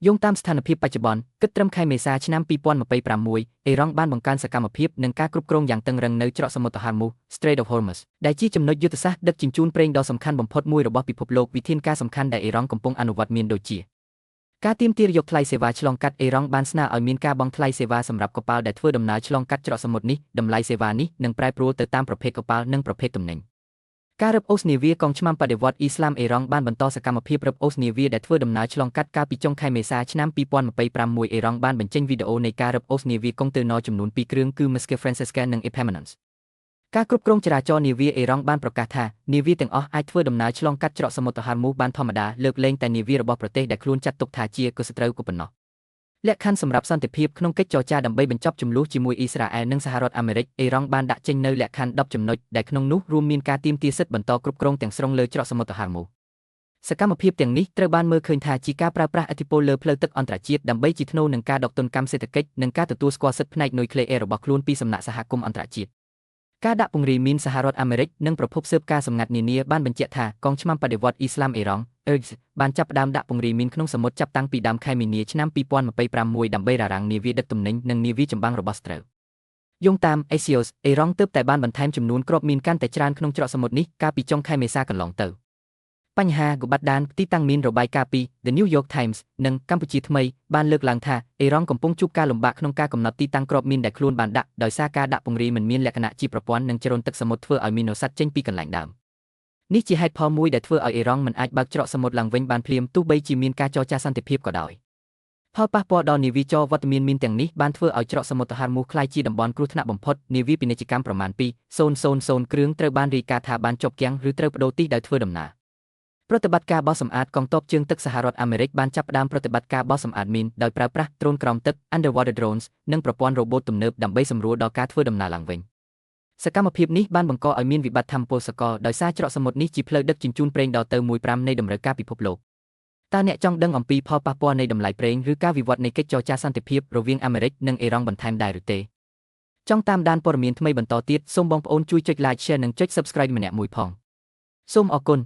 យោងតាមស្ថានភាពបច្ចុប្បន្នគិតត្រឹមខែមេសាឆ្នាំ2026អេរ៉ង់បានបង្កើនសកម្មភាពនិងការគ្រប់គ្រងយ៉ាងតឹងរ៉ឹងនៅច្រកសមុទ្រហោមូស Strait of Hormuz ដែលជាចំណុចយុទ្ធសាស្ត្រដឹកជញ្ជូនប្រេងដ៏សំខាន់បំផុតមួយរបស់ពិភពលោកវិធានការសំខាន់ដែលអេរ៉ង់កំពុងអនុវត្តមានដូចជាការទាមទារយកថ្លៃសេវាឆ្លងកាត់អេរ៉ង់បានស្នើឲ្យមានការបង់ថ្លៃសេវាសម្រាប់កប៉ាល់ដែលធ្វើដំណើរឆ្លងកាត់ច្រកសមុទ្រនេះតម្លៃសេវានេះនឹងប្រែប្រួលទៅតាមប្រភេទកប៉ាល់និងប្រភេទទំនិញការរឹបអូសនាវាកងឆ្មាំបដិវត្តន៍អ៊ីស្លាមអេរ៉ង់បានបន្តសកម្មភាពរឹបអូសនាវាដែលធ្វើដំណើរឆ្លងកាត់កាលពីចុងខែមេសាឆ្នាំ2026អេរ៉ង់បានបញ្ចេញវីដេអូនៃការរឹបអូសនាវាកុងតឺន័រចំនួន2គ្រឿងគឺ Maersk Francisca និង Epaminondas ការគ្រប់គ្រងចរាចរណ៍នាវាអេរ៉ង់បានប្រកាសថានាវាទាំងអស់អាចធ្វើដំណើរឆ្លងកាត់ច្រកសមុទ្រហោមូសបានធម្មតាលើកលែងតែនាវារបស់ប្រទេសដែលខ្លួនចាត់ទុកថាជាកុសត្រូវក៏ប៉ុណ្ណោះលក្ខខណ្ឌសម្រាប់សន្តិភាពក្នុងកិច្ចចរចាដើម្បីបញ្ចប់ជម្លោះជាមួយអ៊ីស្រាអែលនិងសហរដ្ឋអាមេរិកអេរ៉ង់បានដាក់ចេញនូវលក្ខខណ្ឌ10ចំណុចដែលក្នុងនោះរួមមានការទាមទារសិទ្ធិបន្តគ្រប់គ្រងទាំងស្រុងលើច្រកសមុទ្រហោមូសសកម្មភាពទាំងនេះត្រូវបានមើលឃើញថាជាការប្រើប្រាស់ឥទ្ធិពលលើផ្លូវទឹកអន្តរជាតិដើម្បីជាថ្នូរនឹងការដកទណ្ឌកម្មសេដ្ឋកិច្ចនិងការទទួលស្គាល់សិទ្ធិផ្នែកនុយក្លេអ៊ែររបស់ខ្លួនពីសំណាក់សហគមន៍អន្តរជាតិការដាក់ពង្រាយមីនសហរដ្ឋអាមេរិកនិងប្រភពស៊ើបការសម្ងាត់នានាបានបញ្ជាក់ថាកងឆ្មាំបដិវត្តន៍អ៊ីស្លាមអេរ៉ង់ ERG បានចាប់ផ្ដើមដាក់ពង្រាយមីនក្នុងសមុទ្រចាប់តាំងពីដើមខែមីនាឆ្នាំ2026ដើម្បីរ៉ារ៉ាំងនាវាដឹកទំនិញនិងនាវាចម្បាំងរបស់ស្រូវយោងតាម Axios អេរ៉ង់ទើបតែបានបន្ថែមចំនួនគ្រាប់មីនកាន់តែច្រើនក្នុងច្រកសមុទ្រនេះកាលពីចុងខែមេសាកន្លងទៅបញ្ហាកបាត់ដានទីតាំងមីនរបាយការណ៍ពី The New York Times និងកម្ពុជាថ្មីបានលើកឡើងថាអេរ៉ង់កំពុងជួបការលំបាកក្នុងការកំណត់ទីតាំងគ្រាប់មីនដែលខ្លួនបានដាក់ដោយសារការដាក់ពង្រាយមិនមានលក្ខណៈជាប្រព័ន្ធនិងជ្រុនទឹកសមុទ្រធ្វើឲ្យមីនរសាត់ចេញពីកន្លែងដើមនេះជាហេតុផលមួយដែលធ្វើឲ្យអេរ៉ង់មិនអាចបើកច្រកសមុទ្រឡើងវិញបានភ្លាមទោះបីជាមានការចរចាសន្តិភាពក៏ដោយផលប៉ះពាល់ដល់នាវាចរវត្តមានមីនទាំងនេះបានធ្វើឲ្យច្រកសមុទ្រហោមូសក្លាយជាតំបន់គ្រោះថ្នាក់បំផុតនាវាពាណិជ្ជកម្មប្រមាណ2,000 គ្រឿងត្រូវបានរាយការណ៍ថាបានជាប់គាំងឬត្រូវបដូរទីដោយធ្វើដំណើរប្រតិបត្តិការបោះសម្អាតកងទ័ពជើងទឹកសហរដ្ឋអាមេរិកបានចាប់ផ្ដើមប្រតិបត្តិការបោះសម្អាតមីនដោយប្រើប្រាស់ដ្រូនក្រោមទឹក Underwater Drones និងប្រព័ន្ធរ៉ូបូតទំនើបដើម្បីសម្រួលដល់ការធ្វើដំណើរឡើងវិញសកម្មភាពនេះបានបង្កឲ្យមានវិបត្តិថាមពលសកលដោយសារច្រកសមុទ្រនេះជាផ្លូវដឹកជញ្ជូនប្រេងដ៏ទៅ1/5នៃតម្រូវការពិភពលោកតើអ្នកចង់ដឹងអំពីផលប៉ះពាល់នៃតម្លៃប្រេងឬការវិវត្តនៃកិច្ចចរចាសន្តិភាពរវាងអាមេរិកនិងអេរ៉ង់បន្ថែមដែរឬទេចង់តាមដានព័ត៌មានថ្មីបន្តទៀតសូមបងប្អូនជួយចុច Like Share និងចុច Subscribe ម្នាក់មួយផងសូមអរគុណ